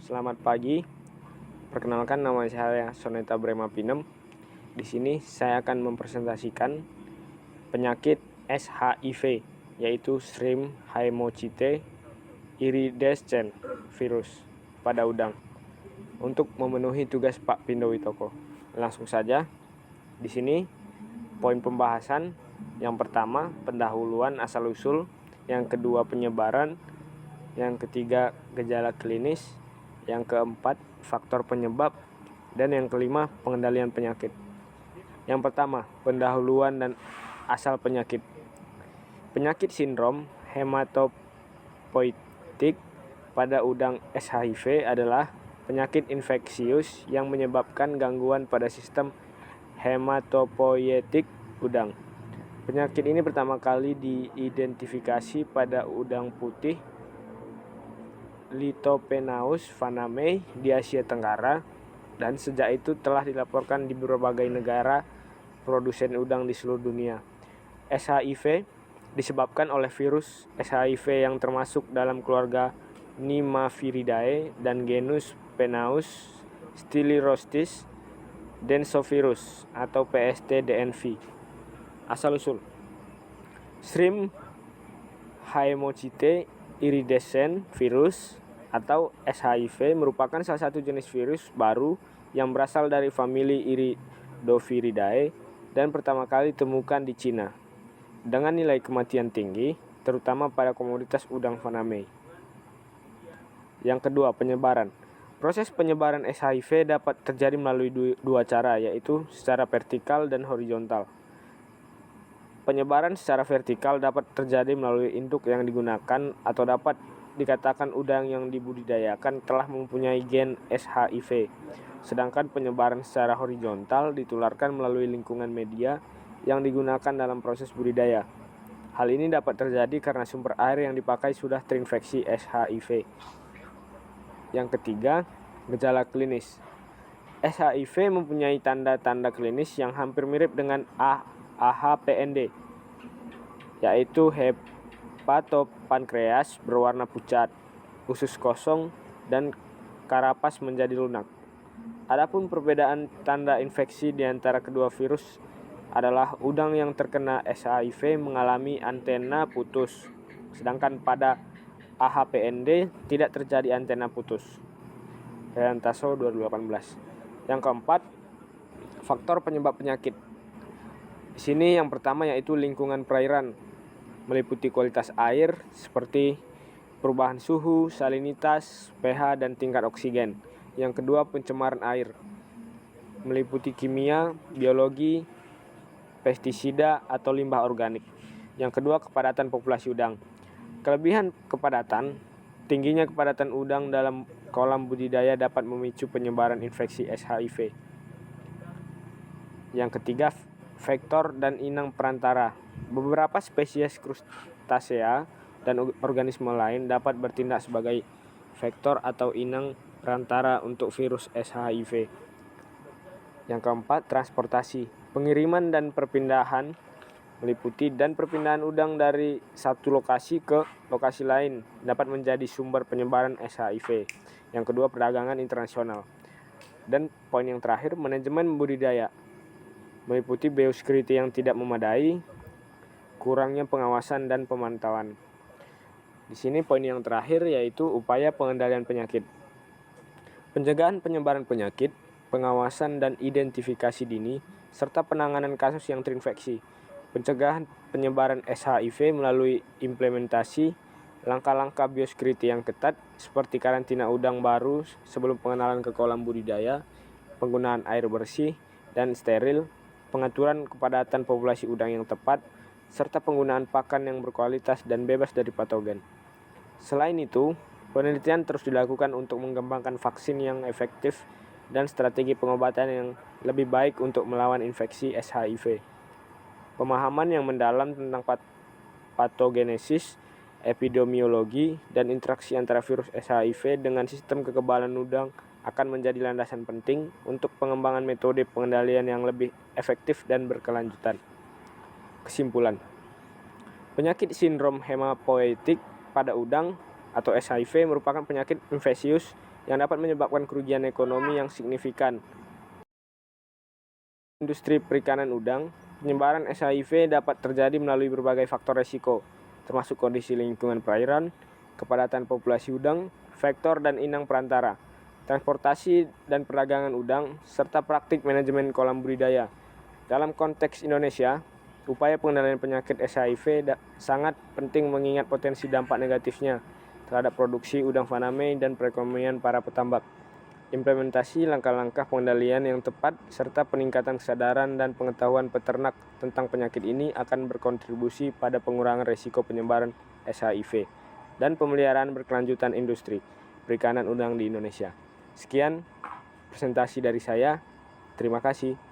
Selamat pagi. Perkenalkan, nama saya Soneta Bremapinem. Di sini saya akan mempresentasikan penyakit SHIV, yaitu Shrimp Haemolyte Iridescens virus pada udang, untuk memenuhi tugas Pak Pindo Witoko. Langsung saja. Di sini poin pembahasan: yang pertama, pendahuluan asal-usul; yang kedua, penyebaran; yang ketiga, gejala klinis; yang keempat, faktor penyebab; dan yang kelima, pengendalian penyakit. Yang pertama, pendahuluan dan asal penyakit. Penyakit sindrom hematopoietik pada udang SHIV adalah penyakit infeksius yang menyebabkan gangguan pada sistem hematopoietik udang. Penyakit ini pertama kali diidentifikasi pada udang putih Lithopenaeus vanamei di Asia Tenggara, dan sejak itu telah dilaporkan di berbagai negara produsen udang di seluruh dunia. SHIV disebabkan oleh virus SHIV yang termasuk dalam keluarga Nymphalidae dan genus Penaeus stylirostris densovirus atau PST-DNV. Asal-usul: Shrimp Haemolyte Iridescens virus atau SHIV merupakan salah satu jenis virus baru yang berasal dari famili Iridoviridae dan pertama kali ditemukan di Cina, dengan nilai kematian tinggi, terutama pada komunitas udang vanamei. Yang kedua, penyebaran. Proses penyebaran SHIV dapat terjadi melalui dua cara, yaitu secara vertikal dan horizontal. Penyebaran secara vertikal dapat terjadi melalui induk yang digunakan, atau dapat dikatakan udang yang dibudidayakan telah mempunyai gen SHIV. Sedangkan penyebaran secara horizontal ditularkan melalui lingkungan media yang digunakan dalam proses budidaya. Hal ini dapat terjadi karena sumber air yang dipakai sudah terinfeksi SHIV. Yang ketiga, gejala klinis. SHIV mempunyai tanda-tanda klinis yang hampir mirip dengan AHPND, yaitu hepatopankreas berwarna pucat, usus kosong, dan karapas menjadi lunak. Adapun perbedaan tanda infeksi di antara kedua virus adalah udang yang terkena SHIV mengalami antena putus, sedangkan pada AHPND tidak terjadi antena putus. Herantaso 2018. Yang keempat, faktor penyebab penyakit. Di sini yang pertama yaitu lingkungan perairan, meliputi kualitas air seperti perubahan suhu, salinitas, pH, dan tingkat oksigen. Yang kedua, pencemaran air, meliputi kimia, biologi, pestisida, atau limbah organik. Yang kedua, kepadatan populasi udang. Kelebihan kepadatan: tingginya kepadatan udang dalam kolam budidaya dapat memicu penyebaran infeksi SHIV. Yang ketiga, vektor dan inang perantara. Beberapa spesies krustasea dan organisme lain dapat bertindak sebagai vektor atau inang perantara untuk virus SHIV. Yang keempat, transportasi. Pengiriman dan perpindahan, meliputi dan perpindahan udang dari satu lokasi ke lokasi lain, dapat menjadi sumber penyebaran SHIV. Yang kedua, perdagangan internasional. Dan poin yang terakhir, manajemen budidaya, meliputi biosecurity yang tidak memadai, kurangnya pengawasan dan pemantauan. Di sini poin yang terakhir yaitu upaya pengendalian penyakit. Pencegahan penyebaran penyakit, pengawasan dan identifikasi dini, serta penanganan kasus yang terinfeksi. Pencegahan penyebaran SHIV melalui implementasi langkah-langkah biosecurity yang ketat seperti karantina udang baru sebelum pengenalan ke kolam budidaya, penggunaan air bersih dan steril, pengaturan kepadatan populasi udang yang tepat, serta penggunaan pakan yang berkualitas dan bebas dari patogen. Selain itu, penelitian terus dilakukan untuk mengembangkan vaksin yang efektif dan strategi pengobatan yang lebih baik untuk melawan infeksi SHIV. Pemahaman yang mendalam tentang patogenesis, epidemiologi, dan interaksi antara virus SHIV dengan sistem kekebalan udang akan menjadi landasan penting untuk pengembangan metode pengendalian yang lebih efektif dan berkelanjutan. Kesimpulan: penyakit sindrom hematopoietik pada udang atau SHIV merupakan penyakit infeksius yang dapat menyebabkan kerugian ekonomi yang signifikan. Industri perikanan udang, penyebaran SHIV dapat terjadi melalui berbagai faktor resiko, termasuk kondisi lingkungan perairan, kepadatan populasi udang, vektor dan inang perantara, transportasi dan perdagangan udang, serta praktik manajemen kolam budidaya. Dalam konteks Indonesia, upaya pengendalian penyakit SHIV sangat penting mengingat potensi dampak negatifnya terhadap produksi udang faname dan perekonomian para petambak. Implementasi langkah-langkah pengendalian yang tepat serta peningkatan kesadaran dan pengetahuan peternak tentang penyakit ini akan berkontribusi pada pengurangan risiko penyebaran SHIV dan pemeliharaan berkelanjutan industri perikanan udang di Indonesia. Sekian presentasi dari saya. Terima kasih.